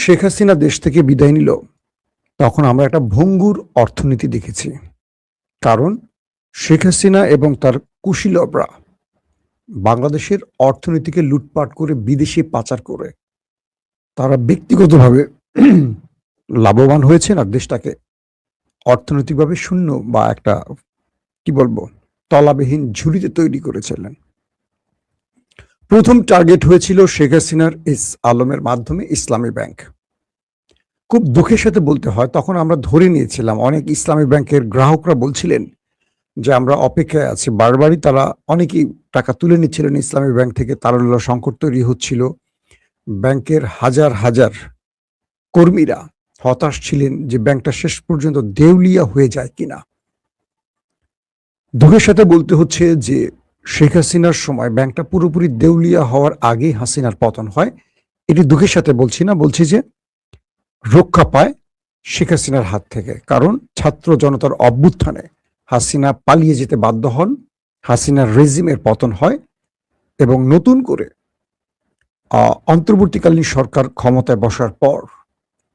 শেখ হাসিনা দেশ থেকে বিদায় নিল, তখন আমরা একটা ভঙ্গুর অর্থনীতি দেখেছি। কারণ শেখ হাসিনা এবং তার কুশীলবরা বাংলাদেশের অর্থনীতিকে লুটপাট করে বিদেশে পাচার করে তারা ব্যক্তিগতভাবে লাভবান হয়েছেন, আর দেশটাকে অর্থনৈতিকভাবে শূন্য বা একটা কি বলবো তলাবিহীন ঝুলিতে তৈরি করেছিলেন। প্রথম টার্গেট হয়েছিল শেখ হাসিনার আলমের মাধ্যমে ইসলামী ব্যাংক। খুব দুঃখের সাথে বলতে হয়, তখন আমরা ধরে নিয়েছিলাম, অনেক ইসলামী ব্যাংকের গ্রাহকরা বলছিলেন যে আমরা অপেক্ষায় আছি। বারবারই তারা অনেকেই টাকা তুলে নিচ্ছিলেন ইসলামী ব্যাংক থেকে, তারল্য সংকট তৈরি হচ্ছিল। ব্যাংকের হাজার হাজার কর্মীরা হতাশ ছিলেন যে ব্যাংকটা শেষ পর্যন্ত দেউলিয়া হয়ে যায় কিনা। দুঃখের সাথে বলতে হচ্ছে যে শেখ হাসিনার সময় ব্যাংকটা পুরোপুরি দেউলিয়া হওয়ার আগেই হাসিনার পতন হয়। এটি দুঃখের সাথে বলছি না, বলছি যে রক্ষা পায় শেখ হাসিনার হাত থেকে। কারণ ছাত্র জনতার অভ্যুত্থানে হাসিনা পালিয়ে যেতে বাধ্য হন, হাসিনার রেজিমের পতন হয় এবং নতুন করে অন্তর্বর্তীকালীন সরকার ক্ষমতায় বসার পর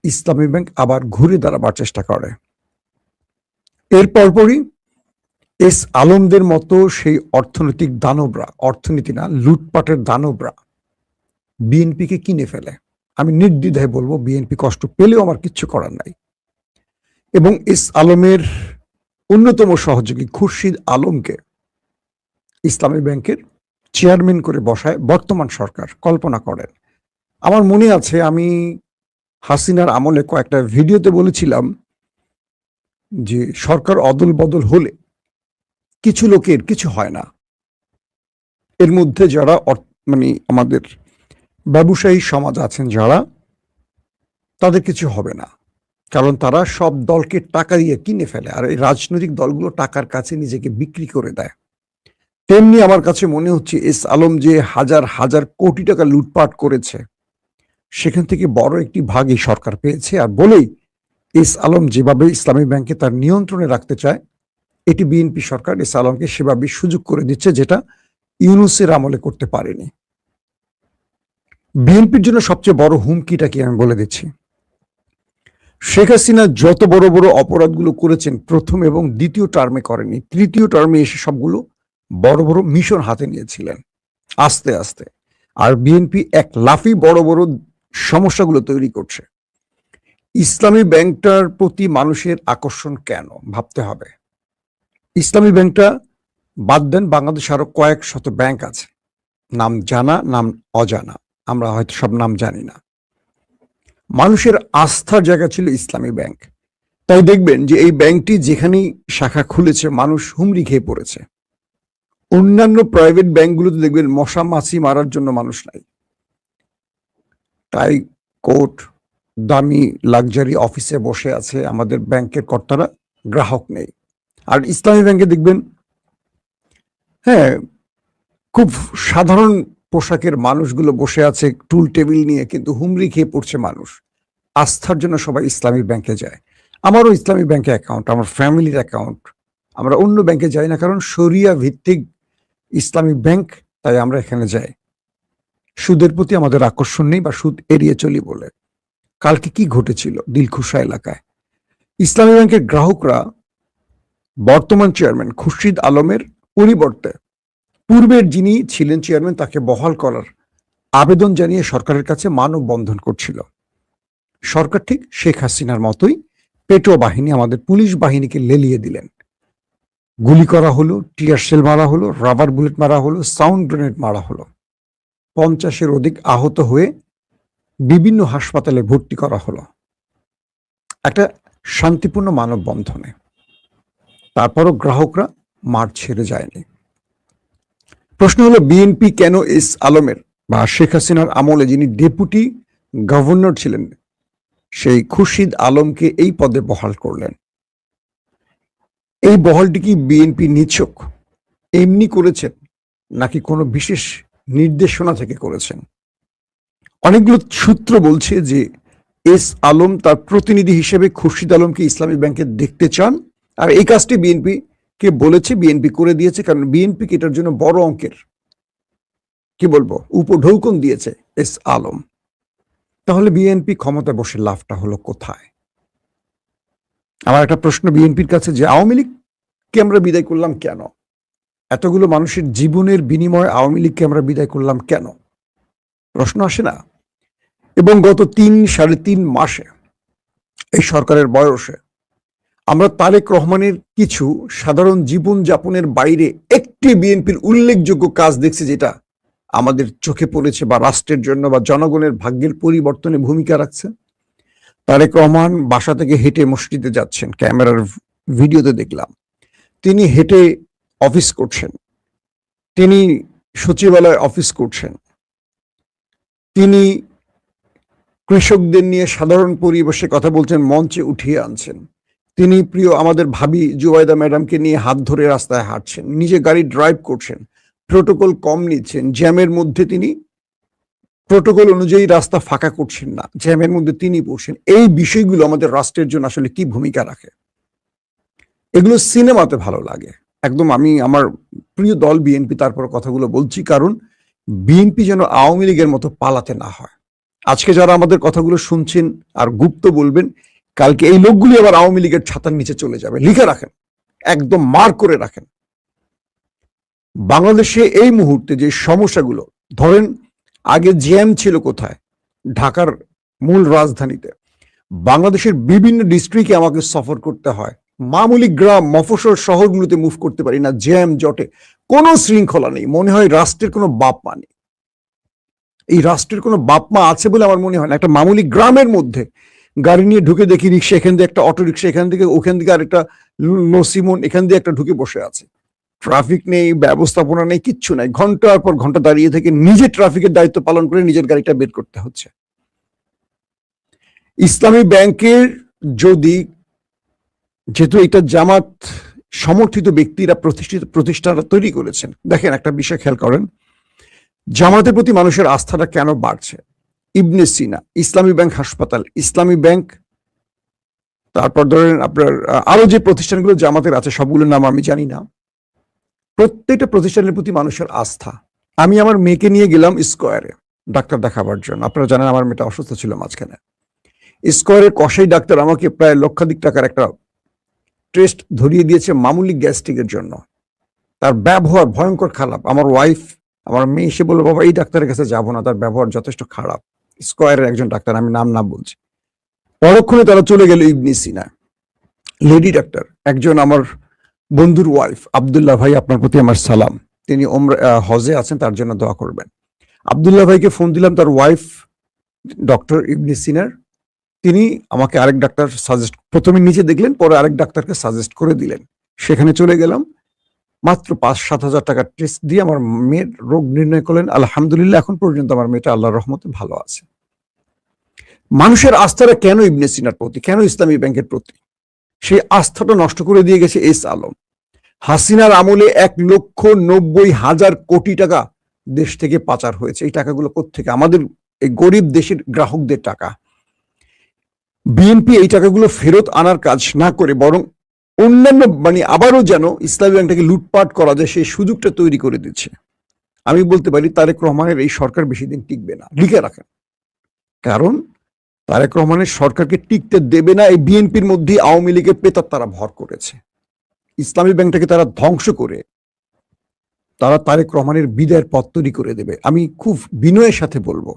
ইসলামী ব্যাংক আবার ঘুরে দাঁড়াবার চেষ্টা করে। এর পরপরই আলমদের মতো সেই অর্থনৈতিক দানবরা, অর্থনীতি না লুটপাটের দানবরা বিএনপিকে কিনে ফেলে। আমি নির্দ্বিধায় বলবো, বিএনপি কষ্ট পেলেও আমার কিচ্ছু করার নাই। এবং আলমের অন্যতম সহযোগী খুরশিদ আলমকে ইসলামী ব্যাংকের চেয়ারম্যান করে বসায় বর্তমান সরকার। কল্পনা করেন। আমার মনে আছে আমি হাসিনার আমলে কয়েকটা ভিডিওতে বলেছিলাম যে সরকার অদল বদল হলে কিছু লোকের কিছু হয় না। এর মধ্যে যারা আমাদের ব্যবসায়ী সমাজ আছেন যারা, তাদের কিছু হবে না, কারণ তারা সব দলকে টাকা দিয়ে কিনে ফেলে, আর এই রাজনৈতিক দলগুলো টাকার কাছে নিজেকে বিক্রি করে দেয়। তেমনি আমার কাছে মনে হচ্ছে আলম যে হাজার হাজার কোটি টাকা লুটপাট করেছে, সেখান থেকে বড় একটি ভাগই সরকার পেয়েছে। আর বলেই আলম যেভাবে ইসলামী ব্যাংকে তার নিয়ন্ত্রণে রাখতে চায়, এটি বিএনপি সরকার আলমকে সেভাবে সুযোগ করে দিচ্ছে, যেটা ইউনূসের আমলে করতে পারেনি। বিএনপির জন্য সবচেয়ে বড় হুমকিটা কি আমি বলে দিচ্ছি। শেখ হাসিনা যত বড় বড় অপরাধগুলো করেছেন প্রথম এবং দ্বিতীয় টার্মে করেনি, তৃতীয় টার্মে এসে সবগুলো বড় বড় মিশন হাতে নিয়েছিলেন আস্তে আস্তে। আর বিএনপি এক লাফি বড় বড় সমস্যাগুলো তৈরি করছে। ইসলামী ব্যাংকটার প্রতি মানুষের আকর্ষণ কেন ভাবতে হবে। ইসলামী ব্যাংকটা বাদ দেন, বাংলাদেশে আরো কয়েক শত ব্যাংক আছে, নাম জানা নাম অজানা, আমরা হয়তো সব নাম জানি না। মানুষের আস্থার জায়গা ছিল ইসলামী ব্যাংক। তাই দেখবেন যে এই ব্যাংকটি যেখানেই শাখা খুলেছে মানুষ হুমড়ি খেয়ে পড়েছে। অন্যান্য প্রাইভেট ব্যাংকগুলোতে দেখবেন মশা মাছি মারার জন্য মানুষ নাই, টাই কোট দামি লাক্সারি অফিসে বসে আছে আমাদের ব্যাংকের কর্তারা, গ্রাহক নেই। আর ইসলামী ব্যাংকে দেখবেন হ্যাঁ খুব সাধারণ পোশাকের মানুষগুলো বসে আছে টুল টেবিল নিয়ে, কিন্তু হুমড়ি খেয়ে পড়ছে মানুষ। আস্থার জন্য সবাই ইসলামী ব্যাংকে যায়। আমারও ইসলামী ব্যাংকে অ্যাকাউন্ট, আমার ফ্যামিলির অ্যাকাউন্ট। আমরা অন্য ব্যাংকে যাই না, কারণ শরিয়া ভিত্তিক ইসলামী ব্যাংক, তাই আমরা এখানে যাই। সুদের প্রতি আমাদের আকর্ষণ নেই বা সুদ এড়িয়ে চলি বলে। কালকে কি ঘটেছিল দিলখুশা এলাকায়, ইসলামী ব্যাংকের গ্রাহকরা বর্তমান চেয়ারম্যান খুরশিদ আলমের পরিবর্তে পূর্বের যিনি ছিলেন চেয়ারম্যান তাকে বহাল করার আবেদন জানিয়ে সরকারের কাছে মানববন্ধন করছিল। সরকার ঠিক শেখ হাসিনার মতোই পেটো বাহিনী, আমাদের পুলিশ বাহিনীকে লেলিয়ে দিলেন। গুলি করা হলো, টিয়ার শেল মারা হলো, রাবার বুলেট মারা হলো, সাউন্ড গ্রেনেড মারা হলো। 50-এর অধিক আহত হয়ে বিভিন্ন হাসপাতালে ভর্তি করা হলো একটা শান্তিপূর্ণ মানববন্ধনে। তারপরও গ্রাহকরা মাঠ ছেড়ে যায়নি। প্রশ্ন হলো, বিএনপি কেন আলমের বা শেখ হাসিনার আমলে যিনি ডেপুটি গভর্নর ছিলেন সেই খুরশিদ আলমকে এই পদে বহাল করলেন? এই বহালটি কি বিএনপি নিছক এমনি করেছেন, নাকি কোনো বিশেষ নির্দেশনা থেকে করেছেন? অনেকগুলো সূত্র বলছে যে আলম তার প্রতিনিধি হিসেবে খুরশিদ আলমকে ইসলামী ব্যাংকে দেখতে চান, আর এই কাজটি বিএনপি কে বলেছে, বিএনপি করে দিয়েছে। কারণ বিএনপি এটার জন্য বড় অঙ্কের কি বলবো উপঢৌকন দিয়েছে আলম। তাহলে বিএনপি ক্ষমতায় বসে লাভটা হলো কোথায়? আমার একটা প্রশ্ন বিএনপির কাছে, যে আওয়ামী লীগকে আমরা বিদায় করলাম কেন? এতগুলো মানুষের জীবনের বিনিময়ে আওয়ামী লীগকে আমরা বিদায় করলাম কেন? প্রশ্ন আসে না? এবং গত 3-3.5 মাসে এই সরকারের বয়সে আমরা তারেক রহমানের কিছু সাধারণ জীবন যাপনের বাইরে একটি বিএনপির উল্লেখযোগ্য কাজ দেখছি যেটা আমাদের চোখে পড়েছে বা রাষ্ট্রের জন্য বা জনগণের ভাগ্যের পরিবর্তনে ভূমিকা রাখছে। তারেক রহমান বাসা থেকে হেঁটে মসজিদে যাচ্ছেন, ক্যামেরার ভিডিওতে দেখলাম। তিনি হেঁটে অফিস করছেন, তিনি সচিবালয়ে অফিস করছেন, তিনি কৃষকদের নিয়ে সাধারণ পরিবেশে কথা বলছেন, মঞ্চে উঠিয়ে আনছেন। তিনি প্রিয় আমাদের ভাবি জুবাইদা ম্যাডামকে নিয়ে হাত ধরে রাস্তায় হাঁটছেন, নিজে গাড়ি ড্রাইভ করছেন, প্রোটোকল কম নিচ্ছেন, জ্যামের মধ্যে তিনি প্রোটোকল অনুযায়ী রাস্তা ফাঁকা করছেন না, জ্যামের মধ্যে তিনি পড়ছেন। এই বিষয়গুলো আমাদের রাষ্ট্রের জন্য আসলে কি ভূমিকা রাখে? এগুলো সিনেমাতে ভালো লাগে একদম। আমি আমার প্রিয় দল বিএনপি, তারপর কথাগুলো বলছি কারণ বিএনপি যেন আওয়ামী লীগের মতো পালাতে না হয়। আজকে যারা আমাদের কথাগুলো শুনছেন আর গুপ্ত বলবেন, কালকে এই লোকগুলি আবার আওয়ামী লীগের ছাতার নিচে চলে যাবে। লিখে রাখেন, একদম মার্ক করে রাখেন। বাংলাদেশে এই মুহূর্তে যে সমস্যাগুলো, ধরেন আগে জ্যাম ছিল কোথায়? ঢাকার মূল রাজধানীতে। বাংলাদেশের বিভিন্ন ডিস্ট্রিক্টে আমাকে সফর করতে হয়, মামুলি গ্রাম মফস্বল শহরগুলোতে মুভ করতে পারি না, জ্যাম জটে, কোনো শৃঙ্খলা নেই। মনে হয় রাষ্ট্রের কোনো বাপ মা নেই। এই রাষ্ট্রের কোনো বাপ মা আছে বলে আমার মনে হয় না। একটা মামুলি গ্রামের মধ্যে গাড়ি নিয়ে ঢুকে দেখি রিক্সা, এখান দিয়ে একটা অটো রিক্সা, এখান থেকে ওখান থেকে আরেকটা লসিমন, এখান দিয়ে একটা ঢুকে বসে আছে। ট্রাফিক নেই, ব্যবস্থাপনা নেই, কিচ্ছু নাই। ঘন্টার পর ঘন্টা দাঁড়িয়ে থেকে নিজে ট্রাফিকের দায়িত্ব পালন করে নিজের গাড়িটা বের করতে হচ্ছে। ইসলামী ব্যাংকের যদি, যেহেতু এটা জামাত সমর্থিত ব্যক্তিরা প্রতিষ্ঠানটা তৈরি করেছেন, দেখেন একটা বিষয় খেয়াল করেন, জামাতের প্রতি মানুষের আস্থাটা কেন বাড়ছে? ইবনে সিনা, ইসলামী ব্যাংক হাসপাতাল, ইসলামী ব্যাংক, তারপর ধরেন আপনার আরো যে প্রতিষ্ঠানগুলো জামাতের আছে সবগুলোর নাম আমি জানি না, প্রত্যেকটা প্রতিষ্ঠানের প্রতি মানুষের আস্থা। আমি আমার মেয়েকে নিয়ে গেলাম স্কয়ারে ডাক্তার দেখাবার জন্য। আপনারা জানেন আমার মেয়েটা অসুস্থ ছিল মাঝখানে। স্কয়ারের কসাই ডাক্তার আমাকে প্রায় লক্ষাধিক টাকার একটা টেস্ট ধরিয়ে দিয়েছে মামুলি গ্যাস্ট্রিকের জন্য। তার ব্যবহার ভয়ঙ্কর খারাপ। আমার ওয়াইফ, আমার মেয়ে এসে বললো, বাবা এই ডাক্তারের কাছে যাবো না, তার ব্যবহার যথেষ্ট খারাপ। স্কয়ারের একজন ডাক্তার, আমি নাম না বলছি। পরক্ষণে তারা চলে গেল ইবনে সিনা, লেডি ডাক্তার, একজন আমার বন্ধুর ওয়াইফ, আব্দুল্লাহ ভাই, আপনার প্রতি আমার সালাম। তিনি হজে আছেন, তার জন্য দোয়া করবেন। আব্দুল্লাহ ভাইকে ফোন দিলাম, তার ওয়াইফ ডক্টর ইবনে সিনার, তিনি আমাকে আরেক ডাক্তার সাজেস্ট, প্রথমে নিচে দেখলেন, পরে আরেক ডাক্তারকে সাজেস্ট করে দিলেন। সেখানে চলে গেলাম, মাত্র 5-7 হাজার টাকার টেস্ট দিয়ে আমার মেয়ের রোগ নির্ণয় করলেন। আলহামদুলিল্লাহ, এখন পর্যন্ত আমার মেয়েটা আল্লাহর রহমতে ভালো আছে। মানুষের আস্থাটা কেন ইবনে সিনার প্রতি, কেন ইসলামী ব্যাংকের প্রতি? সেই আস্থাটা নষ্ট করে দিয়ে গেছে এস আলম। হাসিনার আমলে 1,90,000 কোটি টাকা দেশ থেকে পাচার হয়েছে। এই টাকাগুলো কোত্থেকে? আমাদের এই গরিব দেশের গ্রাহকদের টাকা। বিএনপি এই টাকাগুলো ফেরত আনার কাজ না করে বরং অন্যান্য আবারও যেন ইসলামী ব্যাংকটাকে লুটপাট করা যায় সেই সুযোগটা তৈরি করে দিচ্ছে। আমি বলতে পারি তারেক রহমানের এই সরকার বেশি দিন টিকবে না। লিখে রাখেন, কারণ তারেক রহমানের সরকারকে টিকতে দেবে না এই বিএনপির মধ্যে আওয়ামী লীগের পেতার তারা ভর করেছে। ইসলামী ব্যাংকটাকে তারা ধ্বংস করে তারা তারেক রহমানের বিদায়ের পথ তৈরি করে দেবে। আমি খুব বিনয়ের সাথে বলবো,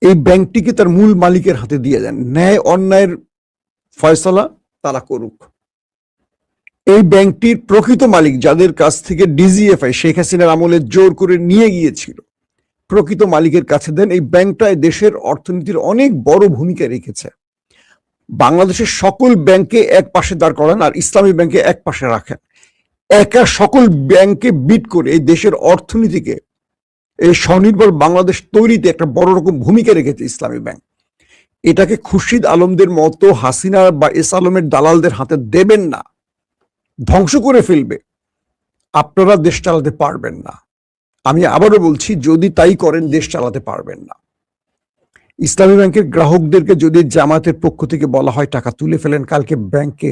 এই ব্যাংকটিকে তার মূল মালিকের হাতে দিয়ে দেন, ন্যায় অন্যায়ের ফয়সালা তারা করুক। এই ব্যাংকটির প্রকৃত মালিক যাদের কাছ থেকে ডিজিএফআই শেখ হাসিনার আমলে জোর করে নিয়ে গিয়েছিল, প্রকৃত মালিকের কাছে দেন। এই ব্যাংকটায় দেশের অর্থনীতির অনেক বড় ভূমিকা রেখেছে। বাংলাদেশের সকল ব্যাংকে এক পাশে দাঁড় করান আর ইসলামী ব্যাংকে এক পাশে রাখেন। একা সকল ব্যাংকে বিট করে এই দেশের অর্থনীতিকে, এই স্বনির্ভর বাংলাদেশ তৈরিতে একটা বড় রকম ভূমিকা রেখেছে ইসলামী ব্যাংক। এটাকে খুরশিদ আলমদের মতো হাসিনা বা এস আলমের দালালদের হাতে দেবেন না, ধ্বংস করে ফেলবে। আপনারা দেশ চালাতে পারবেন না। আমি আবারও বলছি, যদি তাই করেন দেশ চালাতে পারবেন না। ইসলামী ব্যাংকের গ্রাহকদেরকে যদি জামাতের পক্ষ থেকে বলা হয় টাকা তুলে ফেলেন, কালকে ব্যাংকে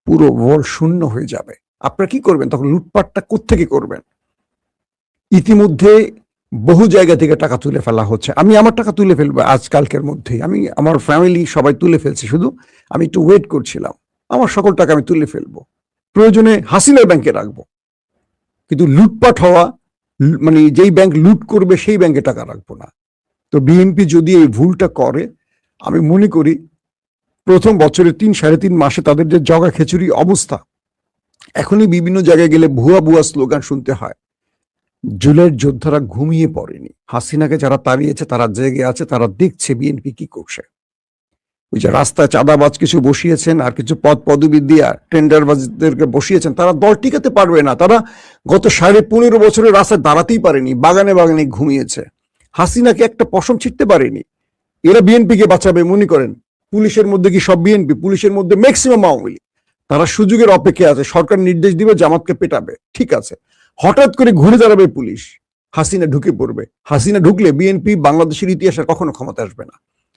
পুরো ভোল শূন্য হয়ে যাবে। আপনারা কি করবেন তখন? লুটপাটটা কোত্থেকে করবেন? ইতিমধ্যে বহু জায়গা থেকে টাকা তুলে ফেলা হচ্ছে। আমি আমার টাকা তুলে ফেলবো আজকালকের মধ্যেই। আমি আমার ফ্যামিলি সবাই তুলে ফেলছি, শুধু আমি একটু ওয়েট করছিলাম। আমার সকল টাকা আমি তুলে ফেলবো, প্রয়োজনে হাসিনার ব্যাংকে রাখবো, কিন্তু লুটপাট হওয়া, মানে যেই ব্যাংক লুট করবে সেই ব্যাংকে টাকা রাখবো না। তো বিএনপি যদি এই ভুলটা করে, আমি মনে করি প্রথম বছরের ৩-৩.৫ মাসে তাদের যে জগা খিচুড়ি অবস্থা, এখনই বিভিন্ন জায়গায় গেলে ভুয়া ভুয়া স্লোগান শুনতে হয়। জুলাইয়ের যোদ্ধারা ঘুমিয়ে পড়েনি, হাসিনাকে যারা তাড়িয়েছে তারা জেগে আছে, তারা দেখছে বিএনপি কি করছে। ওই যে রাস্তায় চাঁদাবাজ কিছু বসিয়েছেন আর কিছু পদ পদবি দিয়া টেন্ডারবাজদেরকে বসিয়েছেন, তারা দল টিকাতে পারবে না। তারা গত 15.5 বছরের রাস্তায় দাঁড়াতেই পারেনি, বাগানে বাগানে ঘুমিয়েছে। হাসিনাকে একটা পশম ছিটতে পারেনি। এরা বিএনপিকে বাঁচাবে মনে করেন? পুলিশের মধ্যে কি সব বিএনপি? পুলিশের মধ্যে ম্যাক্সিমাম আওয়ামী লীগ। তারা সুযোগের অপেক্ষা আছে, সরকার নির্দেশ দিবে জামাতকে পেটাবে, ঠিক আছে। হঠাৎ করে ঘুরে দাঁড়াবে পুলিশ, হাসিনা ঢুকে পড়বে। হাসিনা ঢুকলে বিএনপি বাংলাদেশের ইতিহাসে কখনো ক্ষমতা আসবে না।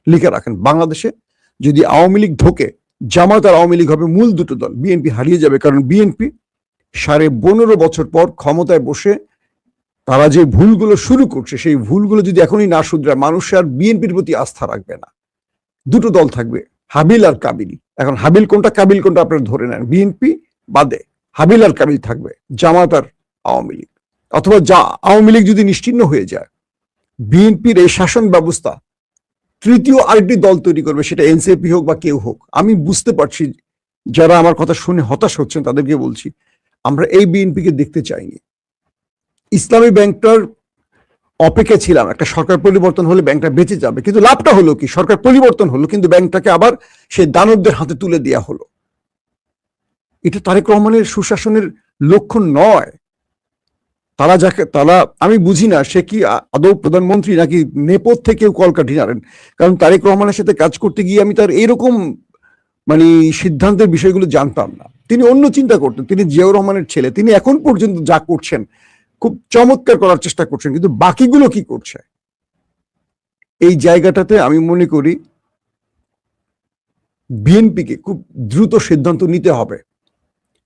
লিখে রাখেন, বাংলাদেশে যদি আওয়ামী লীগ ঢোকে, জামাত আর আওয়ামী লীগ হবে মূল দুটো দল। বিএনপি হারিয়ে যাবে, কারণ বিএনপি 15.5 বছর পর ক্ষমতায় বসে তারা যে ভুলগুলো শুরু করছে, সেই ভুলগুলো যদি এখনই না শুধরায়, মানুষ আর বিএনপির প্রতি আস্থা রাখবে না। দুটো দল থাকবে, হাবিল আর কাবিল। এখন হাবিল কোনটা কাবিল কোনটা আপনারা ধরে নেন, বিএনপি বাদে হাবিল আর কাবিল থাকবে, জামাত আর আওয়ামী লীগ। অথবা আওয়ামী লীগ যদি নিশ্চিহ্ন হয়ে যায়, বিএনপির এই শাসন ব্যবস্থা তৃতীয় আরেকটি দল তৈরি করবে, সেটা এনসিপি হোক বা কেউ হোক। আমি বুঝতে পারছি যারা আমার কথা শুনে হতাশ হচ্ছেন তাদেরকে বলছি, আমরা এই বিএনপিকে দেখতে চাইনি। ইসলামী ব্যাংকটার অপেক্ষা ছিলাম, একটা সরকার পরিবর্তন হলে ব্যাংকটা বেঁচে যাবে, কিন্তু লাভটা হলো কি? সরকার পরিবর্তন হলো কিন্তু ব্যাংকটাকে আবার সেই দানবদের হাতে তুলে দেওয়া হলো। এটা তারেক রহমানের সুশাসনের লক্ষণ নয়। তারা আমি বুঝি না সে কি আদৌ প্রধানমন্ত্রী নাকি নেপথ্যে কেউ কলকাঠি নাড়েন। কারণ তারেক রহমানের সাথে কাজ করতে গিয়ে আমি তার এরকম মানে সিদ্ধান্তের বিষয়গুলো জানতাম না। তিনি অন্য চিন্তা করতেন, তিনি জিয়াউর রহমানের ছেলে, তিনি এখন পর্যন্ত যা করছেন খুব চমৎকার করার চেষ্টা করছেন, কিন্তু বাকিগুলো কি করছে? এই জায়গাটাতে আমি মনে করি বিএনপিকে খুব দ্রুত সিদ্ধান্ত নিতে হবে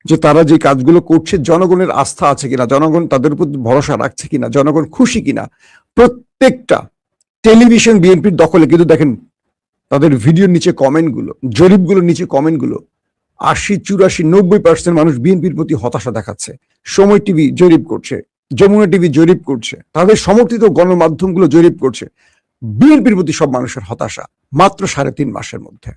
যে তারা যে কাজগুলো করছে জনগণের আস্থা আছে কিনা, জনগণ তাদের উপর ভরসা রাখছে কিনা, জনগণ খুশি কিনা। প্রত্যেকটা টেলিভিশন বিএনপির দখলে, কিন্তু দেখেন তাদের ভিডিওর নিচে কমেন্টগুলো, জরিপগুলোর নিচে কমেন্টগুলো, 80, 84, 90% মানুষ বিএনপির প্রতি হতাশা দেখাচ্ছে। সময় টিভি জরিপ করছে, যমুনা টিভি জরিপ করছে, তাদের সমর্থিত গণমাধ্যমগুলো জরিপ করছে, বিএনপির প্রতি সব মানুষের হতাশা। মাত্র 3.5 মাসের মধ্যে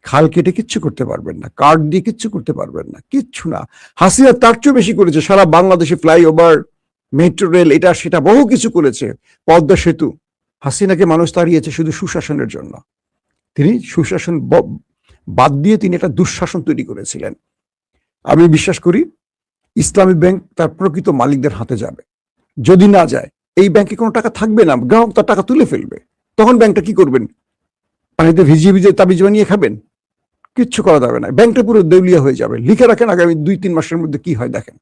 খাল কেটে কিচ্ছু করতে পারবেন না, কার্ড দিয়ে কিচ্ছু করতে পারবেন না, কিচ্ছু না। হাসিনা তার চেয়ে বেশি করেছে, সারা বাংলাদেশে ফ্লাইওভার, মেট্রো রেল, এটা সেটা বহু কিছু করেছে, পদ্মা সেতু। হাসিনাকে মানুষ তাড়িয়েছে শুধু সুশাসনের জন্য। তিনি সুশাসন বাদ দিয়ে তিনি একটা দুঃশাসন তৈরি করেছিলেন। আমি বিশ্বাস করি ইসলামী ব্যাংক তার প্রকৃত মালিকদের হাতে যাবে। যদি না যায়, এই ব্যাংকে কোনো টাকা থাকবে না, গ্রাহক তার টাকা তুলে ফেলবে। তখন ব্যাংকটা কি করবেন? পানিতে ভিজিয়ে ভিজিয়ে তাবিজ বানিয়ে খাবেন? কিচ্ছু করা যাবে না, ব্যাংকটা পুরো দেউলিয়া হয়ে যাবে। লিখে রাখেন, আগামী 2-3 মাসের মধ্যে কি হয় দেখেন।